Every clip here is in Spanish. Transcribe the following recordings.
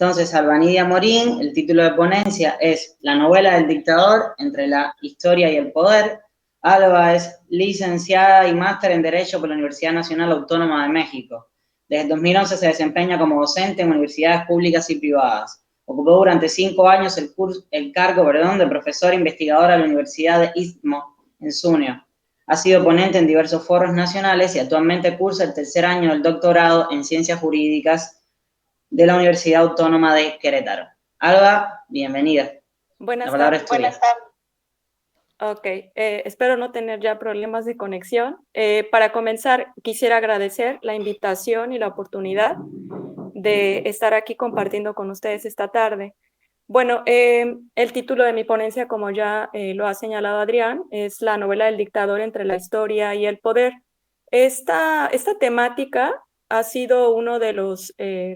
Entonces, Albanidia Morín, el título de ponencia es La novela del dictador entre la historia y el poder. Alba es licenciada y máster en Derecho por la Universidad Nacional Autónoma de México. Desde 2011 se desempeña como docente en universidades públicas y privadas. Ocupó durante 5 años el cargo de profesora investigadora de la Universidad de Istmo, en Sunio. Ha sido ponente en diversos foros nacionales y actualmente cursa el 3er año del doctorado en Ciencias Jurídicas de la Universidad Autónoma de Querétaro. Alba, bienvenida. Buenas tardes. Buenas tardes. Ok, espero no tener ya problemas de conexión. Para comenzar, quisiera agradecer la invitación y la oportunidad de estar aquí compartiendo con ustedes esta tarde. Bueno, el título de mi ponencia, como ya lo ha señalado Adrián, es La novela del dictador entre la historia y el poder. Esta temática ha sido uno de los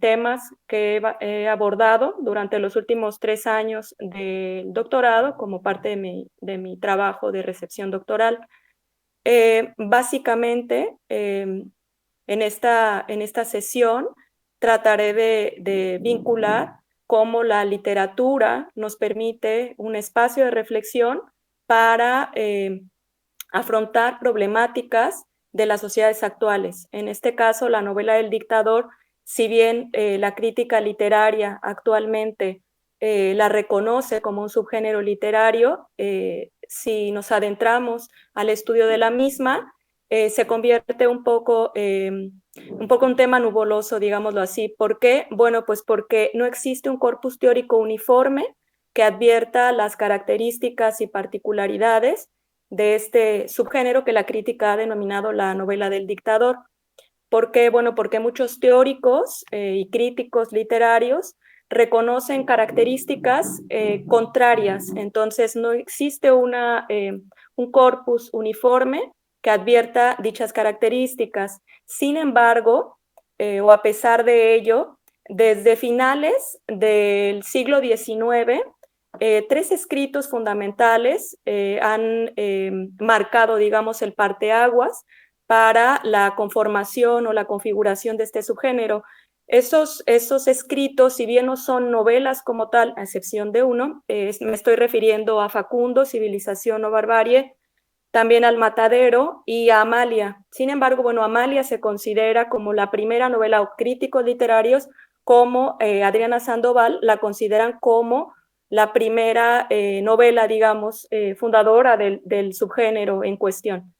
temas que he abordado durante los últimos 3 años del doctorado como parte de mi trabajo de recepción doctoral. Básicamente, en esta sesión trataré de vincular cómo la literatura nos permite un espacio de reflexión para afrontar problemáticas de las sociedades actuales. En este caso, la novela del dictador, si bien la crítica literaria actualmente la reconoce como un subgénero literario, si nos adentramos al estudio de la misma, se convierte un poco un tema nubuloso, digámoslo así. ¿Por qué? Bueno, pues porque no existe un corpus teórico uniforme que advierta las características y particularidades de este subgénero que la crítica ha denominado la novela del dictador. ¿Por qué? Bueno, porque muchos teóricos y críticos literarios reconocen características contrarias, entonces no existe un corpus uniforme que advierta dichas características. Sin embargo, o a pesar de ello, desde finales del siglo XIX, 3 escritos fundamentales han marcado, digamos, el parteaguas para la conformación o la configuración de este subgénero. Esos escritos, si bien no son novelas como tal, a excepción de uno, me estoy refiriendo a Facundo, Civilización o Barbarie, también al Matadero y a Amalia. Sin embargo, bueno, Amalia se considera como la primera novela, o críticos literarios como Adriana Sandoval la consideran como la primera novela, digamos, fundadora del subgénero en cuestión.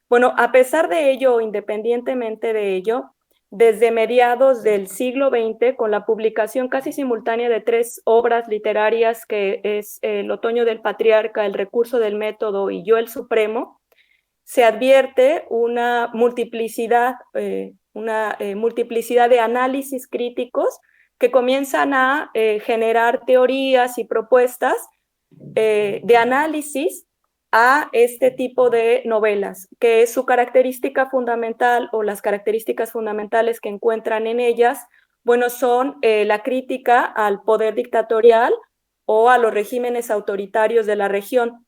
Bueno, a pesar de ello, o independientemente de ello, desde mediados del siglo XX, con la publicación casi simultánea de 3 obras literarias, que es El otoño del patriarca, El recurso del método y Yo el Supremo, se advierte una multiplicidad de análisis críticos que comienzan a generar teorías y propuestas de análisis a este tipo de novelas, que es su característica fundamental o las características fundamentales que encuentran en ellas, bueno, son la crítica al poder dictatorial o a los regímenes autoritarios de la región.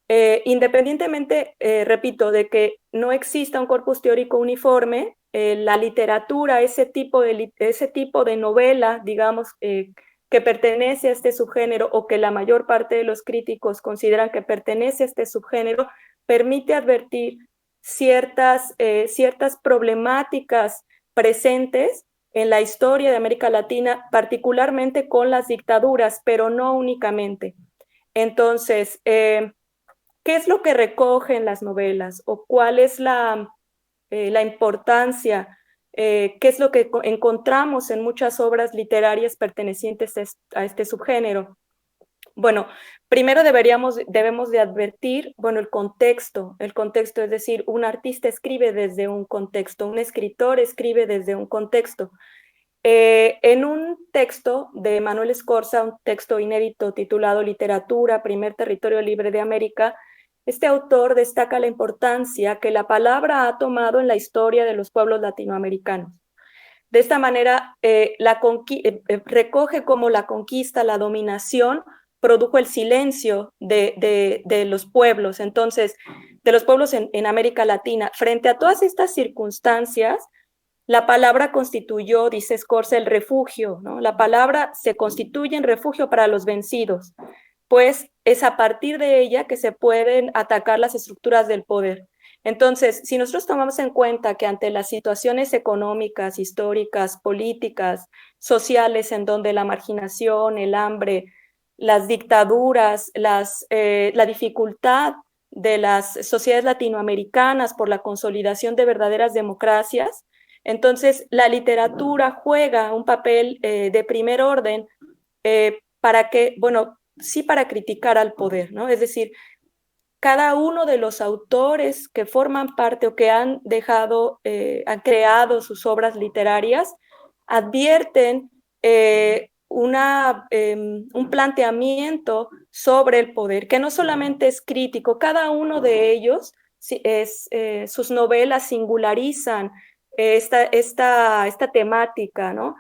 Independientemente, repito, de que no exista un corpus teórico uniforme, la literatura, ese tipo de novela, digamos, que pertenece a este subgénero o que la mayor parte de los críticos consideran que pertenece a este subgénero, permite advertir ciertas problemáticas presentes en la historia de América Latina, particularmente con las dictaduras, pero no únicamente. Entonces, ¿qué es lo que recogen las novelas o cuál es la importancia? ¿Qué es lo que encontramos en muchas obras literarias pertenecientes a este subgénero? Bueno, primero debemos de advertir, bueno, el contexto, es decir, un artista escribe desde un contexto, un escritor escribe desde un contexto. En un texto de Manuel Escorza, un texto inédito titulado Literatura, primer territorio libre de América, este autor destaca la importancia que la palabra ha tomado en la historia de los pueblos latinoamericanos. De esta manera, recoge cómo la conquista, la dominación, produjo el silencio de los pueblos, entonces, de los pueblos en América Latina. Frente a todas estas circunstancias, la palabra constituyó, dice Scorza, el refugio, ¿no? La palabra se constituye en refugio para los vencidos, pues es a partir de ella que se pueden atacar las estructuras del poder. Entonces, si nosotros tomamos en cuenta que ante las situaciones económicas, históricas, políticas, sociales, en donde la marginación, el hambre, las dictaduras, la dificultad de las sociedades latinoamericanas por la consolidación de verdaderas democracias, entonces la literatura juega un papel de primer orden para que, bueno, sí para criticar al poder, ¿no? Es decir, cada uno de los autores que forman parte o que han dejado, han creado sus obras literarias, advierten un planteamiento sobre el poder, que no solamente es crítico, cada uno de ellos, sus novelas singularizan esta temática, ¿no?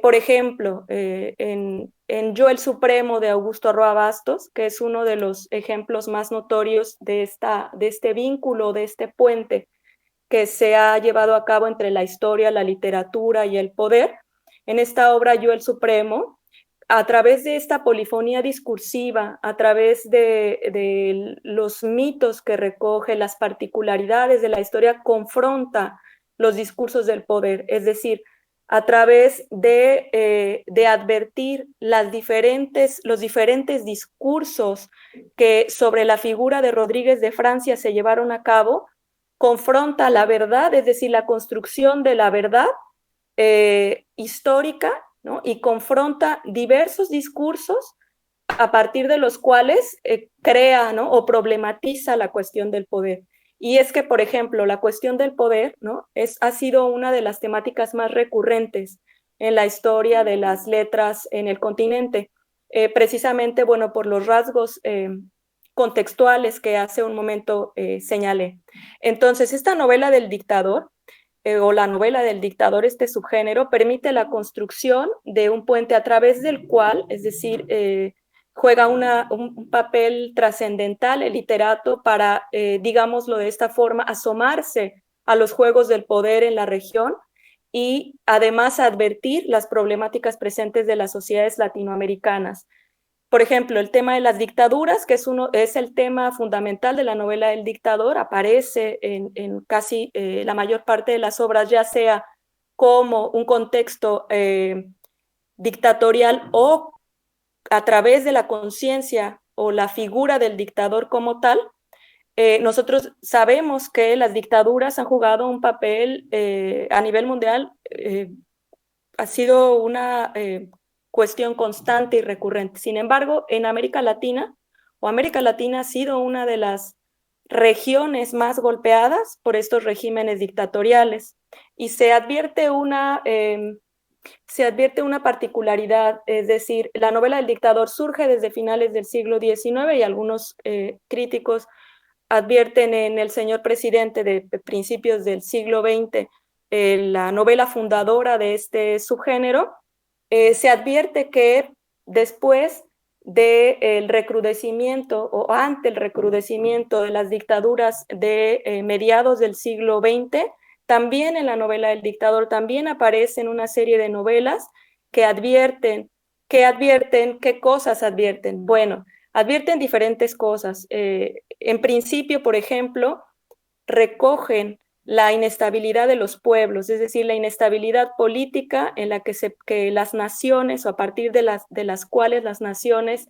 Por ejemplo, en Yo el Supremo de Augusto Roa Bastos, que es uno de los ejemplos más notorios de este vínculo, de este puente que se ha llevado a cabo entre la historia, la literatura y el poder. En esta obra Yo el Supremo, a través de esta polifonía discursiva, a través de los mitos que recoge, las particularidades de la historia, confronta los discursos del poder, es decir, a través de advertir los diferentes discursos que sobre la figura de Rodríguez de Francia se llevaron a cabo, confronta la verdad, es decir, la construcción de la verdad histórica, ¿no? Y confronta diversos discursos a partir de los cuales crea, ¿no? O problematiza la cuestión del poder. Y es que, por ejemplo, la cuestión del poder, ¿no? Ha sido una de las temáticas más recurrentes en la historia de las letras en el continente, precisamente, bueno, por los rasgos contextuales que hace un momento señalé. Entonces, esta novela del dictador, o la novela del dictador, este subgénero, permite la construcción de un puente a través del cual, es decir, juega un papel trascendental el literato para, digámoslo de esta forma, asomarse a los juegos del poder en la región y además advertir las problemáticas presentes de las sociedades latinoamericanas. Por ejemplo, el tema de las dictaduras, que es el tema fundamental de la novela El dictador, aparece en casi la mayor parte de las obras, ya sea como un contexto dictatorial o a través de la conciencia o la figura del dictador como tal. Nosotros sabemos que las dictaduras han jugado un papel a nivel mundial, ha sido una cuestión constante y recurrente. Sin embargo, en América Latina ha sido una de las regiones más golpeadas por estos regímenes dictatoriales y se advierte una particularidad, es decir, la novela del dictador surge desde finales del siglo XIX y algunos críticos advierten en El señor presidente de principios del siglo XX, la novela fundadora de este subgénero, se advierte que después del recrudecimiento o ante el recrudecimiento de las dictaduras de mediados del siglo XX, también en la novela del dictador también aparecen una serie de novelas que advierten, ¿qué cosas advierten? Bueno, advierten diferentes cosas. En principio, por ejemplo, recogen la inestabilidad de los pueblos, es decir, la inestabilidad política en la que las naciones, o a partir de las cuales las naciones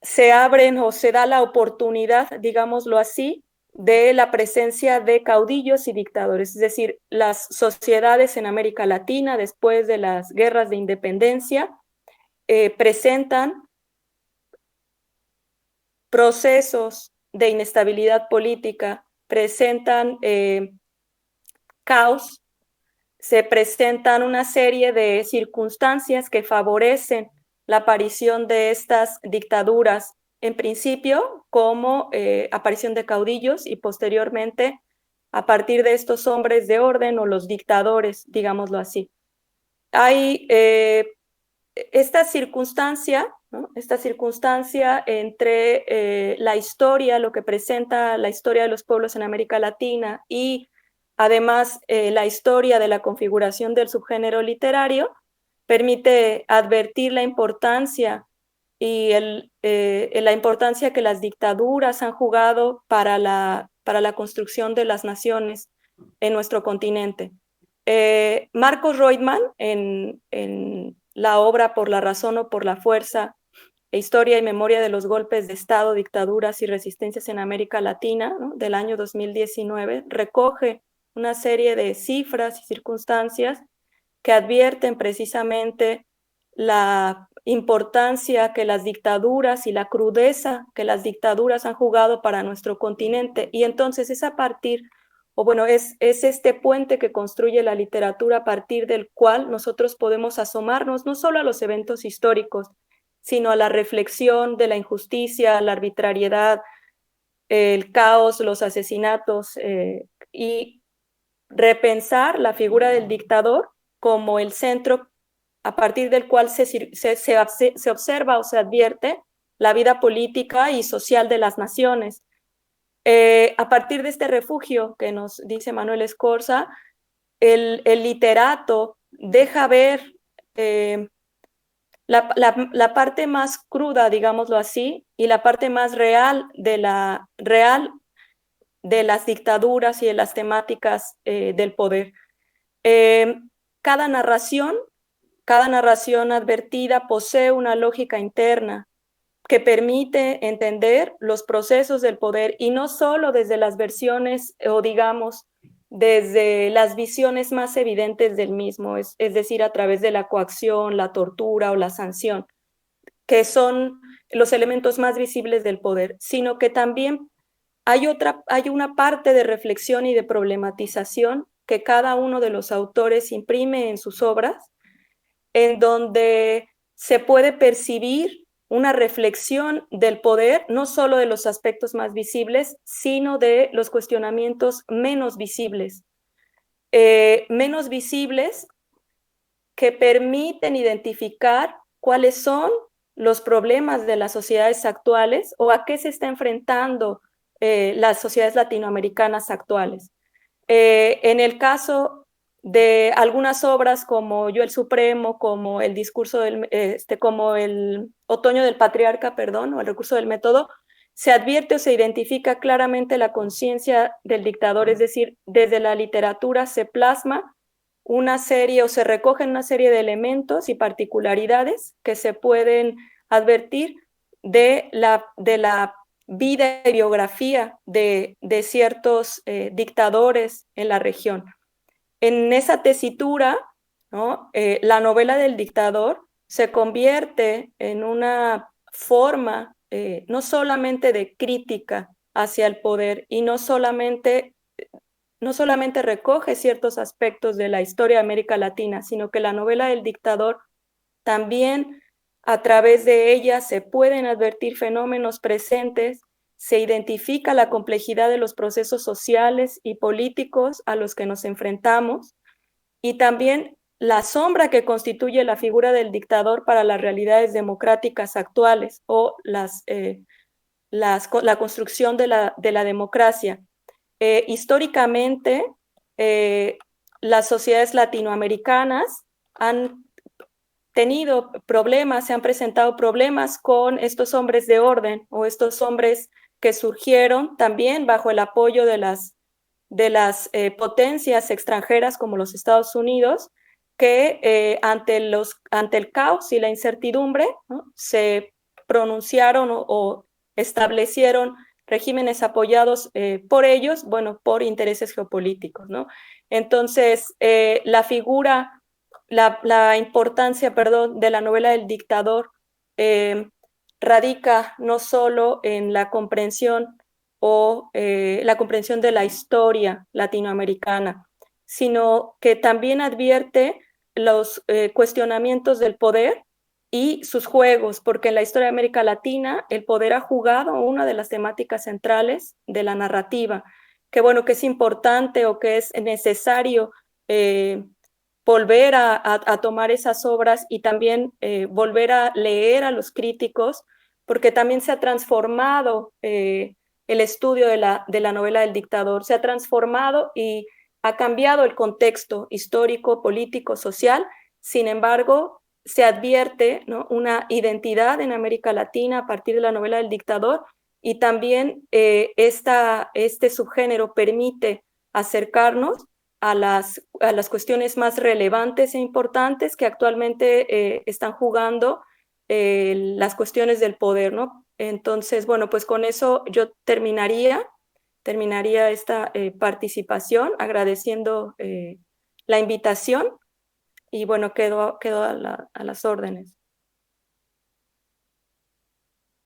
se abren o se da la oportunidad, digámoslo así, de la presencia de caudillos y dictadores, es decir, las sociedades en América Latina después de las guerras de independencia presentan procesos de inestabilidad política, presentan caos, se presentan una serie de circunstancias que favorecen la aparición de estas dictaduras, en principio como aparición de caudillos y posteriormente a partir de estos hombres de orden o los dictadores, digámoslo así. Hay esta circunstancia, ¿no? Esta circunstancia entre la historia, lo que presenta la historia de los pueblos en América Latina y Además, la historia de la configuración del subgénero literario permite advertir la importancia y la importancia que las dictaduras han jugado para la construcción de las naciones en nuestro continente. Marcos Reutemann, en la obra Por la razón o por la fuerza, Historia y memoria de los golpes de Estado, dictaduras y resistencias en América Latina, ¿no?, del año 2019, recoge una serie de cifras y circunstancias que advierten precisamente la importancia que las dictaduras y la crudeza que las dictaduras han jugado para nuestro continente. Y entonces es a partir, o bueno, es este puente que construye la literatura a partir del cual nosotros podemos asomarnos no solo a los eventos históricos, sino a la reflexión de la injusticia, la arbitrariedad, el caos, los asesinatos, y repensar la figura del dictador como el centro a partir del cual se observa o se advierte la vida política y social de las naciones. A partir de este refugio que nos dice Manuel Escorza, el literato deja ver la parte más cruda, digámoslo así, y la parte más real de las dictaduras y de las temáticas del poder. Cada narración advertida posee una lógica interna que permite entender los procesos del poder, y no solo desde las versiones o digamos desde las visiones más evidentes del mismo, es decir, a través de la coacción, la tortura o la sanción, que son los elementos más visibles del poder, sino que también hay una parte de reflexión y de problematización que cada uno de los autores imprime en sus obras, en donde se puede percibir una reflexión del poder, no solo de los aspectos más visibles, sino de los cuestionamientos menos visibles. Menos visibles que permiten identificar cuáles son los problemas de las sociedades actuales o a qué se está enfrentando las sociedades latinoamericanas actuales. En el caso de algunas obras como Yo el Supremo, como el discurso como el Otoño del Patriarca, perdón, o el recurso del método, se advierte o se identifica claramente la conciencia del dictador, es decir, desde la literatura se plasma una serie o se recogen una serie de elementos y particularidades que se pueden advertir de la vida y biografía de ciertos dictadores en la región. En esa tesitura, ¿no?, la novela del dictador se convierte en una forma no solamente de crítica hacia el poder y no solamente recoge ciertos aspectos de la historia de América Latina, sino que la novela del dictador también, a través de ella se pueden advertir fenómenos presentes, se identifica la complejidad de los procesos sociales y políticos a los que nos enfrentamos, y también la sombra que constituye la figura del dictador para las realidades democráticas actuales o la construcción de la democracia. Históricamente, las sociedades latinoamericanas han tenido problemas, se han presentado problemas con estos hombres de orden o estos hombres que surgieron también bajo el apoyo de las potencias extranjeras como los Estados Unidos, que ante el caos y la incertidumbre, ¿no?, se pronunciaron o establecieron regímenes apoyados por ellos, bueno, por intereses geopolíticos, ¿no? Entonces, la importancia, perdón, de la novela del dictador radica no solo en la comprensión la comprensión de la historia latinoamericana, sino que también advierte los cuestionamientos del poder y sus juegos, porque en la historia de América Latina el poder ha jugado una de las temáticas centrales de la narrativa, que bueno, que es importante o que es necesario volver a tomar esas obras y también volver a leer a los críticos, porque también se ha transformado el estudio de la novela del dictador, se ha transformado y ha cambiado el contexto histórico, político, social. Sin embargo, se advierte, ¿no?, una identidad en América Latina a partir de la novela del dictador, y también este subgénero permite acercarnos a las cuestiones más relevantes e importantes que actualmente están jugando las cuestiones del poder, ¿no? Entonces, bueno, pues con eso yo terminaría esta participación agradeciendo la invitación, y bueno, quedo a las órdenes.